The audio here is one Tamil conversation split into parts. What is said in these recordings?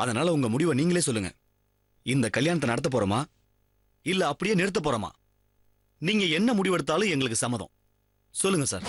அதனால உங்க முடிவை நீங்களே சொல்லுங்க. இந்த கல்யாணத்தை நடத்த போறோமா இல்ல அப்படியே நிறுத்த போறோமா? நீங்க என்ன முடிவெடுத்தாலும் எங்களுக்கு சம்மதம். சொல்லுங்க சார்.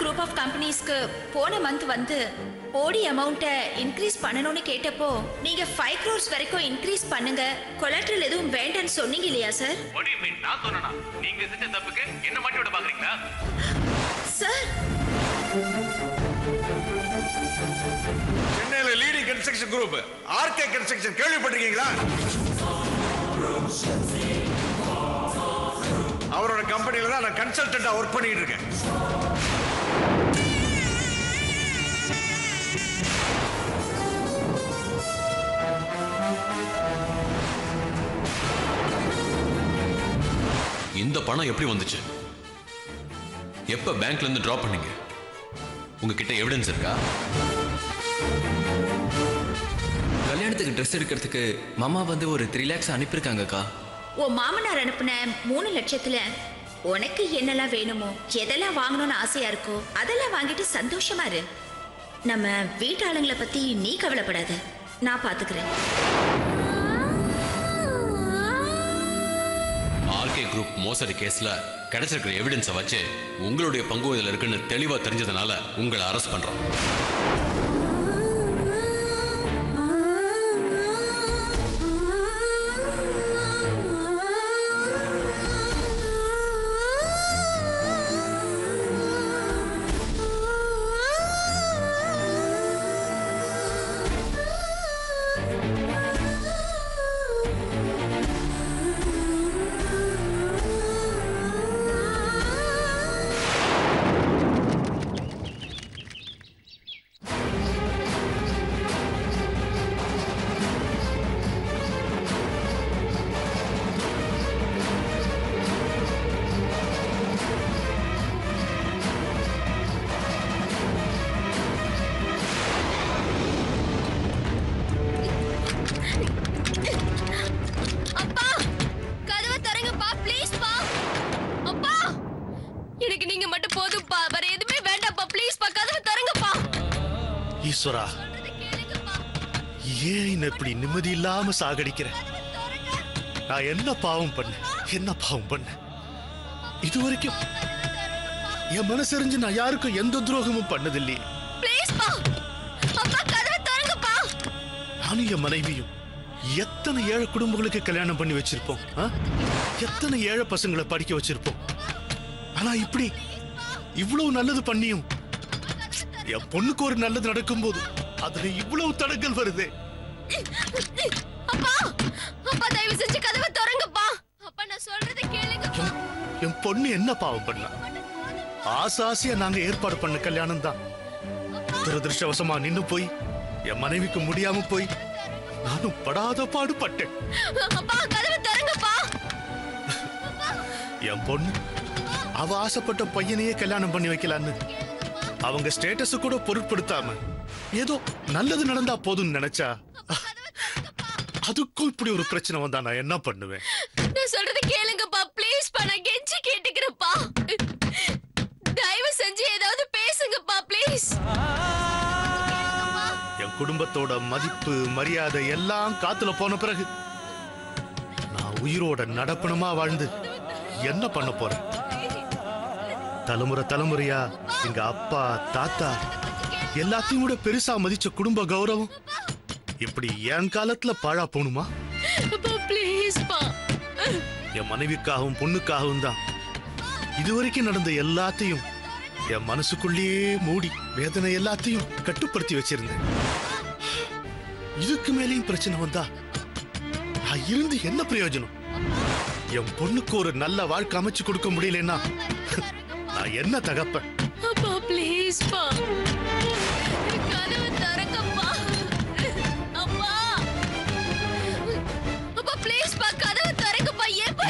குரூப் ஆஃப் கம்பெனிஸ்க்கு போன மந்த் வந்து ஓடி அமௌண்ட்டை இன்க்ரீஸ் பண்ணணும்னு கேட்டப்போ நீங்க 5 crores வரைக்கும் இன்க்ரீஸ் பண்ணுங்க, கொலாட்ரல் எதுவும் வேண்டாம்னு சொன்னீங்க இல்லையா sir? What do you mean? நான் சொன்னேனா? நீங்க செஞ்ச தப்புக்கு என்ன மாட்டி விட பாக்குறீங்களா? சார், சென்னையில leading construction group RK construction கேள்விப்பட்டிருக்கீங்களா? அவரோட கம்பெனில தான் நான் கன்சல்டன்டா ஒர்க் பண்ணிட்டு இருக்கேன். இந்த பணம் எப்படி வந்துச்சு? எப்ப பேங்க்ல இருந்து டிராப் பண்ணீங்க? உங்ககிட்ட எவிடன்ஸ் இருக்கா? கல்யாணத்துக்கு ட்ரெஸ் எடுக்கிறதுக்கு மாமா வந்து ஒரு 3 lakhs அனுப்பியிருக்காங்கக்கா. உன் மாமனார் அனுப்புன 3 லட்சத்துல உனக்கு என்னெல்லாம் வேணுமோ, எதெல்லாம் வாங்கணும்னு ஆசையா இருக்கோ அதெல்லாம் வாங்கிட்டு சந்தோஷமா இரு. நம்ம வீட்டாளுங்களை பத்தி நீ கவலைப்படாத, நான் பாத்துக்கிறேன். ஆர்கே குரூப் மோசடி கேஸ்ல கிடைச்சிருக்கிற எவிடன்ஸை வச்சு உங்களுடைய பங்கு இதுல இருக்குன்னு தெளிவா தெரிஞ்சதுனால உங்களை அரெஸ்ட் பண்றோம். ஈஸ்வரா, ஏன் இப்படி நிம்மதி இல்லாம சாகடிக்கிற? நான் என்ன பாவம் பண்ண? இதுவரைக்கும் என் மனசறிஞ்சு நான் யாருக்கும் எந்த துரோகமும் பண்ணதில்லையே. நானும் என் மனைவியும் எத்தனை ஏழை குடும்பங்களுக்கு கல்யாணம் பண்ணி வச்சிருப்போம், எத்தனை ஏழை பசங்களை படிக்க வச்சிருப்போம். ஆனா இப்படி இவ்வளவு நல்லது பண்ணியும் என் பொண்ணுக்கு ஒரு நல்லது நடக்கும் போது அதுல இவ்வளவு தடங்கள் வருது. என் பொண்ணு என்ன பாவம் பண்ண? ஆசாசியா நாங்க ஏற்பாடு பண்ண கல்யாணம் தான் துரதிருஷ்டவசமா நின்னு போய் என் மனைவிக்கு முடியாம போய் நானும் படாத பாடுபட்டேன். என் பொண்ணு அவ ஆசைப்பட்ட பையனையே கல்யாணம் பண்ணி வைக்கலான்னு அவங்க ஸ்டேட்டஸ் கூட பொருட்படுத்தாம ஏதோ நல்லது நடந்தா போதும்னு நினைச்சா அதுக்கும் இப்படி ஒரு பிரச்சனை வந்தா நான் என்ன பண்ணுவேன்? நான் சொல்றது கேளுங்கப்பா, ப்ளீஸ் பா, நான் கெஞ்சி கேட்டுக்கிறேன்ப்பா. தயவு செஞ்சு ஏதாவது பேசுங்கப்பா, ப்ளீஸ். என் குடும்பத்தோட மதிப்பு மரியாதை எல்லாம் காத்துல போன பிறகு நான் உயிரோட நடப்பணுமா வாழ்ந்து என்ன பண்ண போறேன்? தலைமுறையா எங்க அப்பா தாத்தா எல்லாத்தையும் கூட பெருசா மதிச்ச குடும்ப கௌரவம் இப்படி என் காலத்துல பாழா போணுமா? என் மனைவிக்காகவும் பொண்ணுக்காகவும் தான் இதுவரைக்கும் நடந்த எல்லாத்தையும் என் மனசுக்குள்ளேயே மூடி வேதனை எல்லாத்தையும் கட்டுப்படுத்தி வச்சிருந்தேன். இதுக்கு மேலேயும் பிரச்சனை வந்தா நான் இருந்து என்ன பிரயோஜனம்? என் பொண்ணுக்கு ஒரு நல்ல வாழ்க்கை அமைச்சு கொடுக்க முடியலன்னா நான் என்ன தகப்பேன்? அப்பா ப்ளீஸ் பா.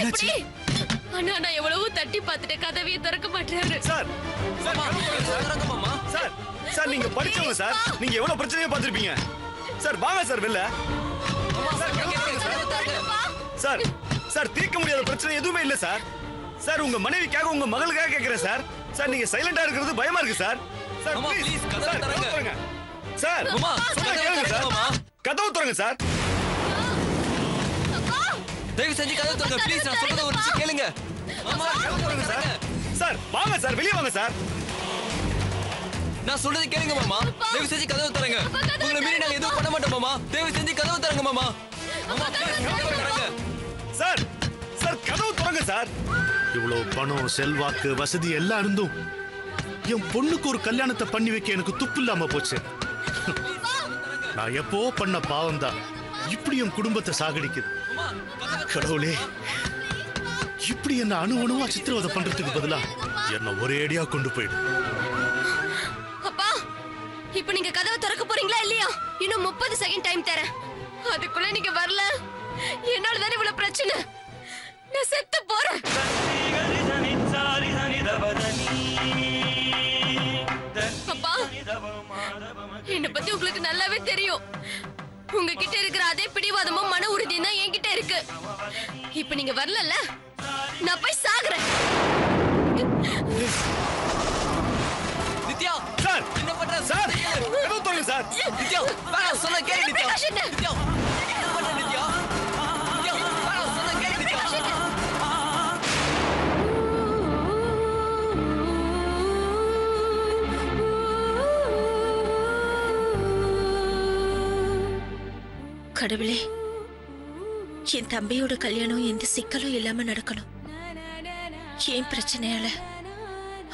இப்படி அண்ணா நான் எவ்வளவோ தட்டி பார்த்துட்டு கதவையே திறக்க மாட்டாரு. சார் சார் சார் நீங்க படிச்சவங்க சார். நீங்க எவ்வளவு பிரச்சனையை பார்த்திருப்பீங்க சார். வாங்க சார் வெளில. சார் சார் தீர்க்க முடியாத பிரச்சனை எதுவுமே இல்ல சார். சார் உங்க மனைவிக்காக உங்க மகளுக்காக கேக்குறேன் சார். சார் நீங்க சைலண்டா இருக்கிறது பயமா இருக்கு சார். சார் ப்ளீஸ் கதவு திறங்க சார். சொன்னா கேளுங்க சார். கதவு திறங்க சார். தயவு செஞ்சு கதவு திறங்க ப்ளீஸ். நான் சொல்றத ஒரு நிமிஷம் கேளுங்க. கதவு திறங்க சார். சார் வாங்க சார் வெளிய வாங்க சார். நான் சொல்றதை கேளுங்க மாமா. தயவு செஞ்சு கதவு திறங்க. உங்களை மீறி நாங்க எதுவும் பண்ண மாட்டோம் மாமா. தயவு செஞ்சு கதவு திறங்க மாமா. மாமா ப்ளீஸ் கதவு திறங்க. சார் சார் கதவு திறங்க சார். இவ்வளவு பணம் செல்வாக்கு வசதி எல்லாம் இருந்தும் என் பொண்ணுக்கு ஒரு கல்யாணத்தை பண்ணி வைக்க எனக்கு துப்பு இல்லாம போச்சு. நான் எப்போ பண்ண பாவம் தான் இப்படி என் குடும்பத்தை சாகடிக்குது. கடவுளே, இப்படி என்ன அணுவணுவா சித்திரவதை பண்றதுக்கு பதிலா என்ன ஒரே அடியா கொண்டு போயிடு. அப்பா இப்போ நீங்க கதவை திறக்க போறீங்களா இல்லையா? இன்னும் 30 செகண்ட் டைம் தரேன். அதுக்குள்ள நீங்க வரல என்னால தானே இவ்வளவு பிரச்சனை. நான் செத்து போறேன். அப்பா என்ன பத்தி உங்களுக்கு நல்லாவே தெரியும். உங்ககிட்ட இருக்கிற அதே பிடிவாதமும் மன உறுதியும் தான் என்கிட்ட இருக்கு. இப்ப நீங்க வரலல்ல, நான் போய் சாகுறேன். நித்யா சார் என்ன பண்ற சார் கதவு திறங்க சார். நித்யா வேணாம் சொன்னா கேளு நித்யா. நித்யா என்ன பண்ற நித்யா? நித்யா வேணாம் சொன்னா கேளு நித்யா. கடவுளே, என் தம்பியோட கல்யாணம் எந்த சிக்கலும் இல்லாம நடக்கணும். ஏன் பிரச்சனையால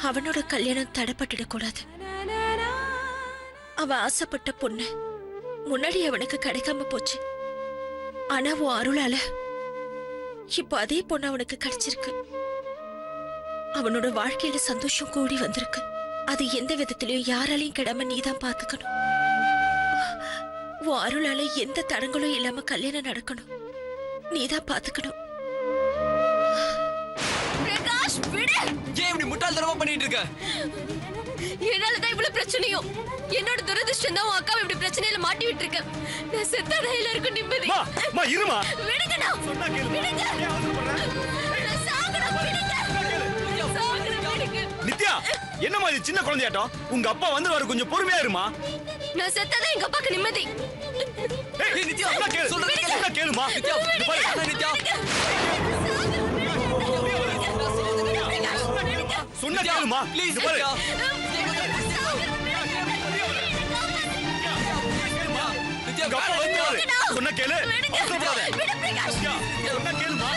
அவனோட கல்யாணம் தடைப்பட்டுடக்கூடாது. அவன் ஆசைப்பட்ட பொண்ணு முன்னாடி அவனுக்கு கிடைக்காம போச்சு. ஆனா உன் அருளால இப்போ அதே பொண்ணு அவனுக்கு கிடைச்சிருக்கு. அவனோட வாழ்க்கையில சந்தோஷம் கூடி வந்திருக்கு. அது எந்த விதத்திலயும் யாராலையும் கெடாம நீதான் பாத்துக்கணும். உன் அருளால எந்த தடங்களும் இல்லாம கல்யாணம் நடக்கணும். நீதான் பாத்துக்கணும். பிரகாஷ் விடு. ஏன் இப்படி முட்டாள்தனமா பண்ணிட்டு இருக்க? என்னாலதான் இவ்வளவு பிரச்சனையும். என்னோட துரதிர்ஷ்டம் தான் உன் அக்காவை இப்படி பிரச்சனையில மாட்டி விட்டு இருக்க. நான் செத்தாதான் எல்லாருக்கும் நிம்மதி. மா இருமா. விடுங்கண்ணா. சொன்னா கேளு. விடுங்க. நான் சாகணும். விடுங்க. சாகணும். விடுங்க. நித்யா என்னமா இது சின்ன குழந்தையாட்டம்? உங்க அப்பா வந்துருவாரு, கொஞ்சம் பொறுமையா இருமா. நான் செத்தாதான் எங்க அப்பாக்கு நிம்மதி. ஏய் நித்யா சொன்னா கேளு. சொன்னா கேளுமா. நித்யா நித்யா சொன்னா கேளுமா. ப்ளீஸ் இங்க பாரு. நித்யா உங்க அப்பா வந்துருவாரு. சொன்னா கேளு. அவசரப்படாத. நித்யா, சொன்னா கேளுமா.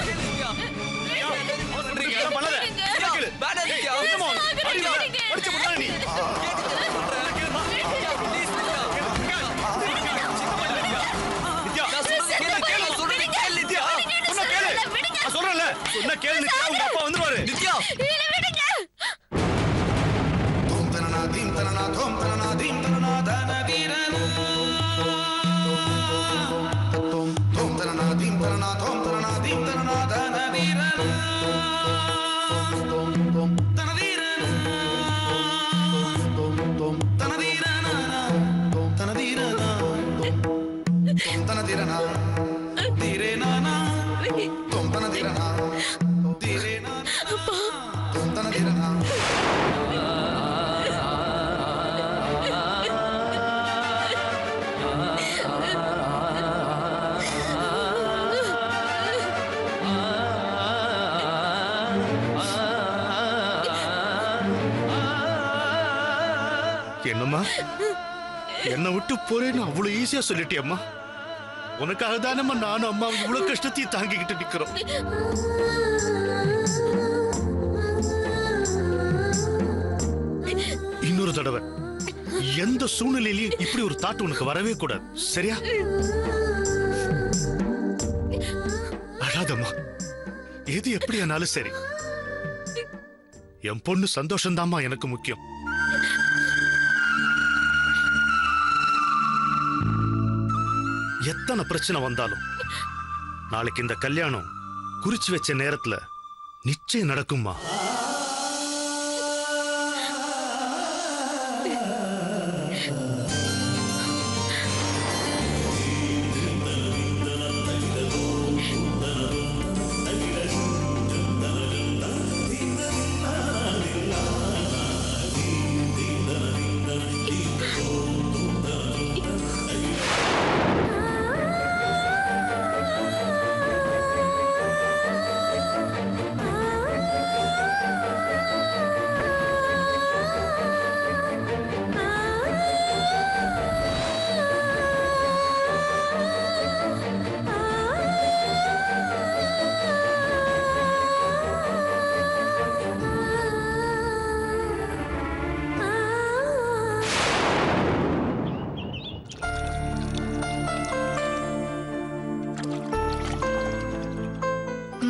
இதெல்லாம் பண்ணாத. சொன்னா கேளு. வேணாம் நித்யா. என்னம்மா, அடிடா. படிச்சு போடா நீ. சொன்னா கேளுமா. ப்ளீஸ் நித்யா. நித்யா, நான் சொல்றதை கேளு. நான் சொல்றதை கேளு நித்யா. சொன்னா கேளு. நான் சொல்றேன்ல. சொன்னா கேளு நித்யா, உங்க அப்பா வந்துருவாரு. நித்யா இல்ல விடுங்க. என்னம்மா, என்னை விட்டு போறேன்னு அவ்வளவு ஈஸியா சொல்லிட்டியம்மா. உனக்காக தானம்மா நானும் அம்மா இவ்வளவு கஷ்டத்தையும் தாங்கிக்கிட்டு நிக்கிறோம். இன்னொரு தடவை எந்த சூழ்நிலையிலையும் இப்படி ஒரு தாட் உனக்கு வரவே கூடாது, சரியா? அழாதம்மா, எது எப்படியானாலும் சரி, என் பொண்ணு சந்தோஷம்தாம்மா எனக்கு முக்கியம். எத்தனை பிரச்சனை வந்தாலும் நாளைக்கு இந்த கல்யாணம் குறிச்சு வச்ச நேரத்துல நிச்சயம் நடக்கும்மா.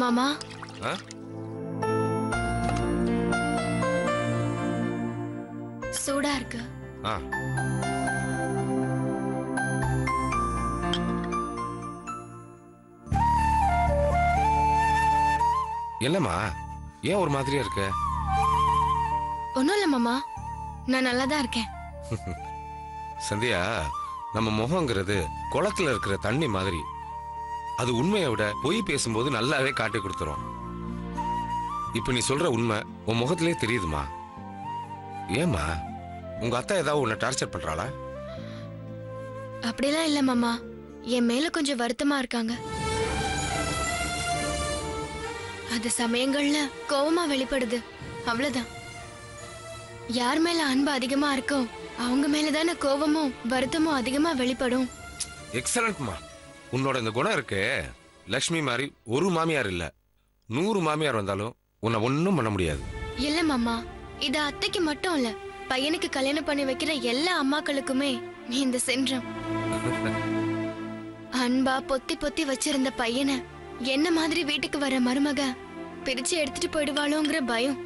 மாமா, ஆ? சூடா இருக்கு. ஆ. என்னம்மா ஏன் ஒரு மாதிரியா இருக்க? ஒண்ணும் இல்ல மாமா, நான் நல்லா தான் இருக்கேன். சந்தியா, நம்ம முகங்கிறது குளத்துல இருக்கிற தண்ணி மாதிரி. அது உண்மையை விட பொய் பேசும்போது நல்லாவே காட்டி கொடுத்துரும். இப்ப நீ சொல்ற உண்மை உன் முகத்திலே தெரியுதுமா. ஏமா உங்க அத்தா ஏதாவது உன்னை டார்ச்சர் பண்றாளா? அப்படிலாம் இல்ல மாமா, என் மேல கொஞ்சம் வருத்தமா இருக்காங்க. அது சமயங்கள்ல கோவமா வெளிப்படுது, அவ்வளவுதான். யார் மேல அன்பு அதிகமா இருக்கோ அவங்க மேலதானே கோவமும் வருத்தமும் அதிகமா வெளிப்படும். எக்ஸலண்ட்மா. உன்னோட இந்த குணம் இருக்கு, லக்ஷ்மி மாதிரி ஒரு மாமியார் இல்ல 100 மாமியார் வந்தாலும் உன்னை ஒன்னும் பண்ண முடியாது. இல்ல மாமா, இது அத்தைக்கு மட்டும் இல்ல, பையனுக்கு கல்யாணம் பண்ணி வைக்கிற எல்லா அம்மாக்களுக்குமே இந்த சென்றம். அன்பா பொத்தி பொத்தி வச்சிருந்த பையனை என்ன மாதிரி வீட்டுக்கு வர மருமக பிரிச்சு எடுத்துட்டு போயிடுவாளோங்கிற பயம்,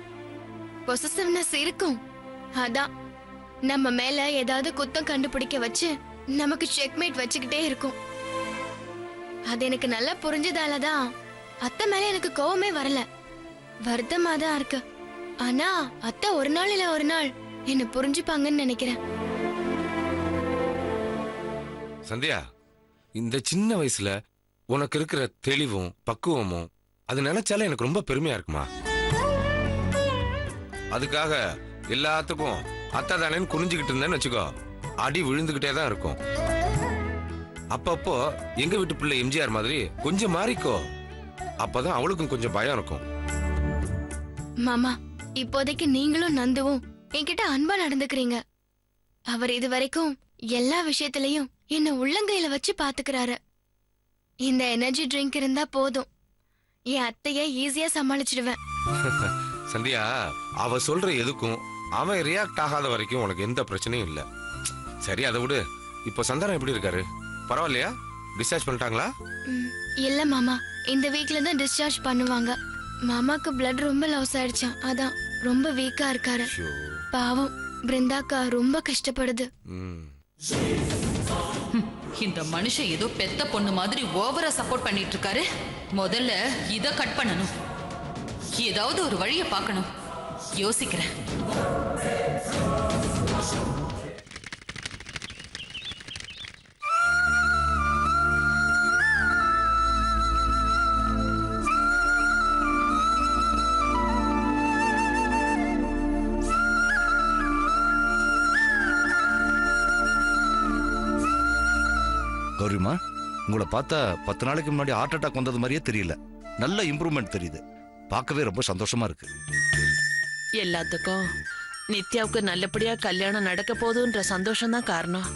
பொசசிவ்னஸ் இருக்கும். அதான் நம்ம மேல ஏதாவது குத்தம் கண்டுபிடிக்க வச்சு நமக்கு செக்மேட் வச்சுக்கிட்டே இருக்கும். அது எனக்கு நல்லா புரிஞ்சதாலதான் அத்தை மேல எனக்கு கோவமே வரல, வருத்தமா தான் இருக்கு. ஆனா அத்தை ஒரு நாள் இல்ல ஒரு நாள் என்ன புரிஞ்சுப்பாங்கன்னு நினைக்கிறேன். சந்தியா, இந்த சின்ன வயசுல உனக்கு இருக்கிற தெளிவும் பக்குவமும் அது நினைச்சாலே எனக்கு ரொம்ப பெருமையா இருக்குமா. அதுக்காக எல்லாத்துக்கும் அத்தை தானேன்னு குறிஞ்சுக்கிட்டு இருந்தேன்னு வச்சுக்கோ, அடி விழுந்துகிட்டே தான் இருக்கும். அப்பப்போ எங்க வீட்டு பிள்ளை எம்ஜிஆர் மாதிரி கொஞ்சம் மாறிக்கோ, அப்பதான் அவளுக்கும் கொஞ்சம் பயம் இருக்கும். மாமா, இப்போதைக்கு நீங்களும் நந்துவும் என்கிட்ட அன்பா நடந்துக்கிறீங்க. அவர் இது வரைக்கும் எல்லா விஷயத்திலையும் என்ன உள்ளங்கையில வச்சு பாத்துக்கிறாரு. இந்த எனர்ஜி ட்ரிங்க் இருந்தா போதும், என் அத்தைய ஈஸியா சமாளிச்சிடுவேன். சந்தியா, அவ சொல்ற எதுக்கும் அவன் ரியாக்ட் ஆகாத வரைக்கும் உனக்கு எந்த பிரச்சனையும் இல்ல. சரி, அதை விடு. இப்போ சந்தானம் எப்படி இருக்காரு? பரவாயில்லையா? டிஸ்சார்ஜ் பண்ணிட்டாங்களா? இல்ல மாமா, இந்த வீக்ல தான் டிஸ்சார்ஜ் பண்ணுவாங்க. மாமாக்கு பிளட் ரொம்ப லாஸ் ஆயிடுச்சாம், அதான் ரொம்ப வீக்கா இருக்காரு. பாவம், பிருந்தாக்கா ரொம்ப கஷ்டப்படுது. இந்த மனுஷன் ஏதோ பெத்த பொண்ணு மாதிரி ஓவரா சப்போர்ட் பண்ணிட்டு இருக்காரு. முதல்ல இத கட் பண்ணணும், ஏதாவது ஒரு வழியை பார்க்கணும். யோசிக்கிறேன். கௌரிமா, உங்களை பார்த்தா 10 நாளைக்கு முன்னாடி ஹார்ட் அட்டாக் வந்தது மாதிரியே தெரியல. நல்ல இம்ப்ரூவ்மெண்ட் தெரியுது. பார்க்கவே ரொம்ப சந்தோஷமா இருக்கு. எல்லாத்துக்கும் நித்யாவுக்கு நல்லபடியா கல்யாணம் நடக்க போதுன்ற சந்தோஷம் தான் காரணம்.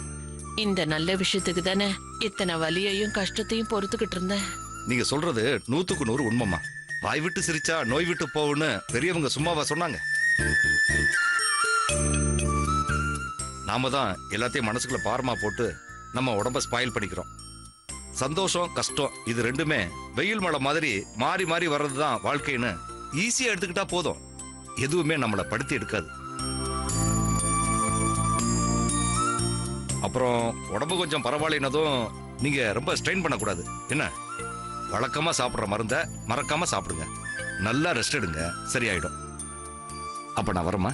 இந்த நல்ல விஷயத்துக்கு தானே இத்தனை வலியையும் கஷ்டத்தையும் பொறுத்துக்கிட்டு இருந்தேன். நீங்க சொல்றது 100க்கு 100 உண்மைமா. வாய் விட்டு சிரிச்சா நோய் விட்டு போகும்னு பெரியவங்க சும்மாவா சொன்னாங்க? நாம தான் எல்லாத்தையும் மனசுக்குள்ள பாரமா போட்டு நம்ம உடம்ப ஸ்பாயில் பண்ணிக்கிறோம். சந்தோஷம் கஷ்டம் இது ரெண்டுமே வெயில் மழை மாதிரி மாறி மாறி வர்றதுதான் வாழ்க்கைன்னு ஈஸியா எடுத்துக்கிட்டா போதும். எதுவுமே நம்மளை படுத்தி எடுக்காது. அப்புறம் உடம்பு கொஞ்சம் பரவாயில்லைனதும் நீங்க ரொம்ப ஸ்ட்ரெயின் பண்ணக்கூடாது. என்ன, வழக்கமா சாப்பிடுற மருந்த மறக்காம சாப்பிடுங்க. நல்லா ரெஸ்ட் எடுங்க, சரியாயிடும். அப்ப நான் வரமா?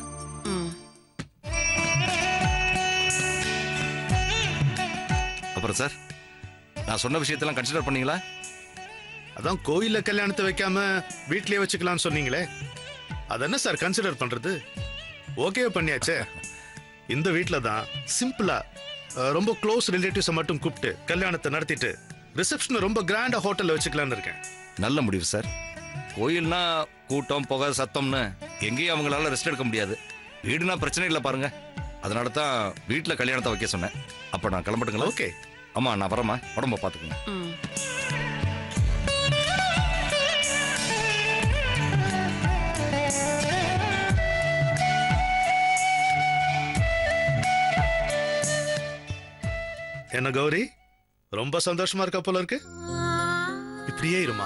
ம். அப்புறம் சார், நான் சொன்ன விஷயத்தெல்லாம் கன்சிடர் பண்ணீங்களா? அதான் கோயில்ல கல்யாணத்தை வைக்காம வீட்லயே வச்சுக்கலாம்னு சொன்னீங்களே, அதென்ன சார் கன்சிடர் பண்றது? ஓகே பண்ணியாச்சே. இந்த வீட்ல தான் சிம்பிளா ரொம்ப க்ளோஸ் ரிலேட்டிவ்ஸை மட்டும் கூப்பிட்டு கல்யாணத்தை நடத்திட்டு ரிசப்ஷனை ரொம்ப கிராண்டா ஹோட்டல்ல வச்சுக்கலாம்னு இருக்கேன். நல்ல முடிவு சார். கோயில்னா கூட்டம், புகை, சத்தம்னு எங்கேயும் அவங்களால ரெஸ்ட் எடுக்க முடியாது. வீடுனா பிரச்சனை இல்லை பாருங்க. அதனால தான் வீட்டில் கல்யாணத்தை வைக்க சொன்னேன். அப்போ நான் கிளம்பட்டுங்களா? ஓகே. ஆமா, நான் வரேம்மா. உடம்ப பார்த்துக்குங்க. ம். என்ன கௌரி, ரொம்ப சந்தோஷமா இருக்க போல இருக்கு. இப்படியே இருமா,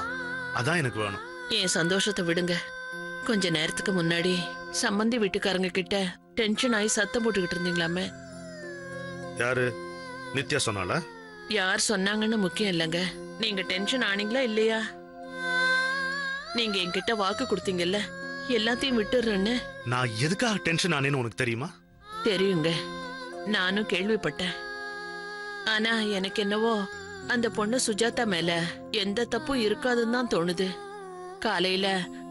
அதான் எனக்கு வேணும். என் சந்தோஷத்தை விடுங்க. கொஞ்ச நேரத்துக்கு முன்னாடி சம்மந்தி வீட்டுக்காரங்க கிட்ட டென்ஷன் ஆகி சத்தம் போட்டுக்கிட்டு இருந்தீங்களாமே. யாரு? நித்யா சொன்னால? யார் சொன்னாங்கன்னு முக்கியம் இல்லைங்க. நீங்க டென்ஷன் ஆனீங்களா இல்லையா? நீங்க என்கிட்ட வாக்கு கொடுத்தீங்கல்ல, எல்லாத்தையும் விட்டுறேன்னு. நான் எதுக்காக டென்ஷன் ஆனேன்னு உனக்கு தெரியுமா? தெரியுங்க, நானும் கேள்விப்பட்டேன். ஆனா எனக்கு என்னவோ அந்த பொண்ணு சுஜாதா மேல எந்த தப்பும் இருக்காதுன்னு தான் தோணுது. காலையில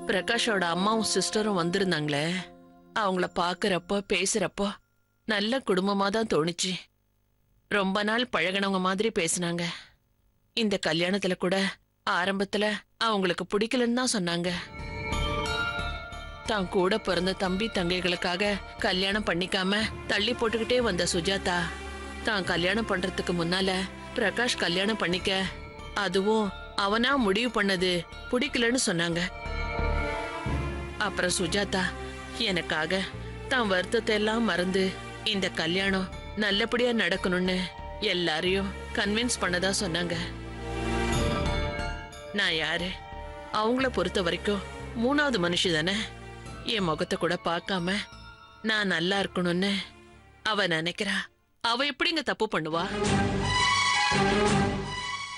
பிரகாஷோட அம்மாவும் சிஸ்டரும் வந்திருந்தாங்களே, அவங்கள பாக்குறப்போ பேசுறப்போ நல்ல குடும்பமா தான் தோணுச்சு. ரொம்ப நாள் பழகினவங்க மாதிரி பேசினாங்க. இந்த கல்யாணத்துல கூட ஆரம்பத்துல அவங்களுக்கு பிடிக்கலன்னு தான் சொன்னாங்க. தான் கூட பிறந்த தம்பி தங்கைகளுக்காக கல்யாணம் பண்ணிக்காம தள்ளி போட்டுக்கிட்டே வந்த சுஜாதா தான் கல்யாணம் பண்றதுக்கு முன்னால பிரகாஷ் கல்யாணம் பண்ணிக்க, அதுவும் அவனா முடிவு பண்ணது பிடிக்கலன்னு சொன்னாங்க. அப்புறம் சுஜாதா எனக்காக தான் வருத்தத்தை எல்லாம் மறந்து இந்த கல்யாணம் நல்லபடியா நடக்கணும்னு எல்லாரையும் கன்வின்ஸ் பண்ணதா சொன்னாங்க. நான் யாரு? அவங்கள பொறுத்த வரைக்கும் மூணாவது மனுஷி தானே. என் முகத்தை கூட பார்க்காம நான் நல்லா இருக்கணும்னு அவ நினைக்கிறா. அவ எப்படிங்க தப்பு பண்ணுவா?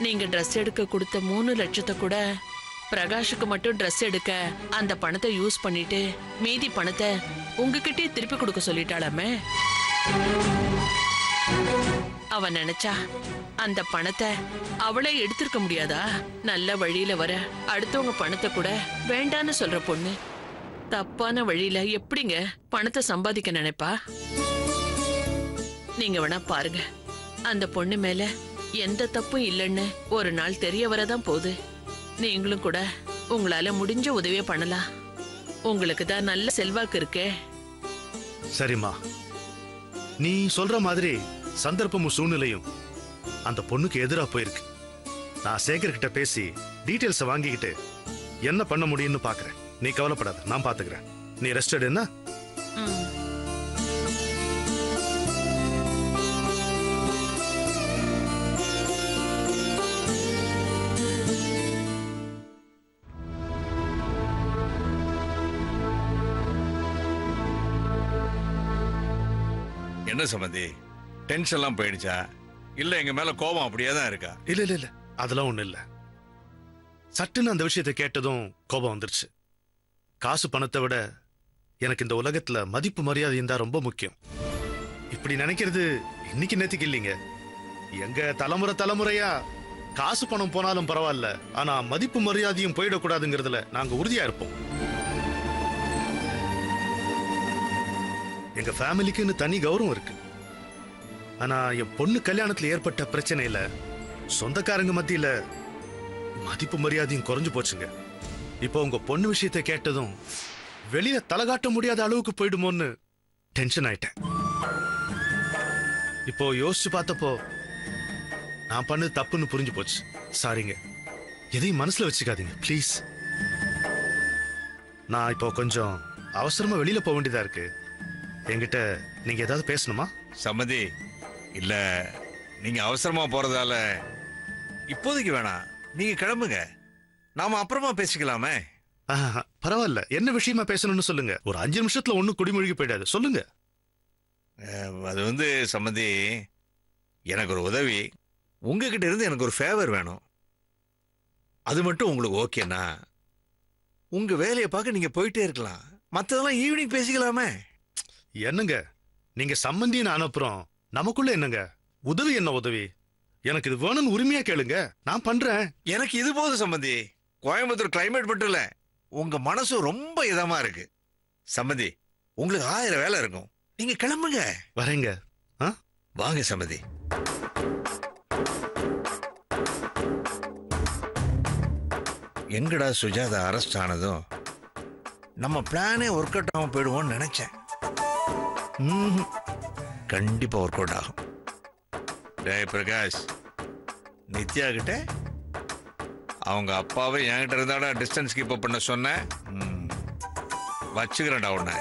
நீங்க ட்ரெஸ் எடுக்க கொடுத்த 3 லட்சத்தை கூட பிரகாஷுக்கு மட்டும் ட்ரெஸ் எடுக்க அந்த பணத்தை யூஸ் பண்ணிட்டு மீதி பணத்தை உங்ககிட்டயே திருப்பி கொடுக்க சொல்லிட்டாளாமே. அவ நினைச்சா அந்த பணத்தை அவளே எடுத்திருக்க முடியாதா? நல்ல வழியில வர அடுத்தவங்க பணத்தை கூட வேண்டான்னு சொல்ற பொண்ணு தப்பான வழியில எப்படிங்க பணத்தை சம்பாதிக்க நினைப்பா? நீங்க வேணா பாருங்க, அந்த பொண்ணு மேல எந்த தப்பும் இல்லைன்னு ஒரு நாள் தெரிய வரதான் போகுது. நீங்களும் கூட உங்களால முடிஞ்ச உதவியை பண்ணலாம். உங்களுக்கு தான் நல்ல செல்வாக்கு இருக்கே. சரிம்மா, நீ சொல்ற மாதிரி சந்தர்ப்பமும் சூழ்நிலையும் அந்த பொண்ணுக்கு எதிரா போயிருக்கு. நான் சேகர் கிட்ட பேசி டீடைல்ஸை வாங்கிக்கிட்டு என்ன பண்ண முடியும்னு பாக்குறேன். நீ கவலைப்படாத, நான் பாத்துக்கிறேன். நீ ரெஸ்ட் எடு. என்ன? என்ன சம்பந்தி, டென்ஷன்லாம் போயிடுச்சா? இல்ல எங்க மேல கோபம் அப்படியே தான் இருக்கா? இல்ல இல்ல இல்ல, அதெல்லாம் ஒண்ணு இல்ல. சட்டுன்னு அந்த விஷயத்தை கேட்டதும் கோபம் வந்துருச்சு. காசு பணத்தை விட எனக்கு இந்த உலகத்துல மதிப்பு மரியாதையும் தான் ரொம்ப முக்கியம். இப்படி நினைக்கிறது இன்னைக்கு நேத்துக்கு இல்லைங்க. எங்க தலைமுறையா காசு பணம் போனாலும் பரவாயில்ல, ஆனா மதிப்பு மரியாதையும் போயிடக்கூடாதுங்கிறதுல நாங்க உறுதியா இருப்போம். எங்க ஃபேமிலிக்குன்னு தனி கௌரவம் இருக்கு. ஆனா என் பொண்ணு கல்யாணத்துல ஏற்பட்ட பிரச்சனையில சொந்தக்காரங்க மத்தியில மதிப்பு மரியாதையும் குறைஞ்சு போச்சுங்க. இப்போ உங்க பொண்ணு விஷயத்தை கேட்டதும் வெளியில தலகாட்ட முடியாத அளவுக்கு போயிடுமோன்னு டென்ஷன் ஆயிட்டேன். இப்போ யோசிச்சு பார்த்தப்போ நான் பண்ணது தப்புன்னு புரிஞ்சு போச்சு. சாரிங்க, எதையும் மனசுல வச்சுக்காதீங்க ப்ளீஸ். நான் இப்போ கொஞ்சம் அவசரமா வெளியில போக வேண்டியதா இருக்கு. என்கிட்ட நீங்க ஏதாவது பேசணுமா? சம்மந்தி, இல்ல நீங்க அவசரமா போறதால இப்போதைக்கு வேணாம், நீங்க கிளம்புங்க. நாம அப்புறமா பேசிக்கலாமே. பரவாயில்ல, என்ன விஷயமா பேசணும்னு சொல்லுங்க. ஒரு 5 நிமிஷத்துல ஒன்னும் குடிமொழிக்கு போயிடாது, சொல்லுங்க. அது சம்பந்தி, எனக்கு ஒரு உதவி. உங்ககிட்ட இருந்து எனக்கு ஒரு ஃபேவர் வேணும். அது மட்டும் உங்களுக்கு ஓகேனா உங்க வேலையை பார்க்க நீங்க போயிட்டே இருக்கலாம். மத்ததெல்லாம் ஈவினிங் பேசிக்கலாமே. என்னங்க நீங்க சம்மந்தின்னு அனுப்புறோம், நமக்குள்ள என்னங்க உதவி? என்ன உதவி? எனக்கு இது வேணும்னு உரிமையா கேளுங்க, நான் பண்றேன். எனக்கு இது போதும் சம்பந்தி. கோயம்புத்தூர் கிளைமேட் மட்டும் இல்ல, உங்க மனசு ரொம்ப இதமா இருக்கு. சம்பந்தி, உங்களுக்கு 1000 வேலை இருக்கும், நீங்க கிளம்புங்க. வரேங்க. வாங்க சம்பந்தி. எங்கடா சுஜாதா அரெஸ்ட் ஆனதும் நம்ம பிளானே ஒர்க் அவுட் ஆகாம போயிடுவோம்னு நினைச்சேன். கண்டிப்பா ஒர்க் அவுட் ஆகும். டேய் பிரகாஷ், நித்யா கிட்ட அவங்க அப்பாவே என்கிட்ட இருந்தாடா டிஸ்டன்ஸ் கீப் அப் பண்ண சொன்னேன். வச்சுக்கிறேன்டா உன்னை.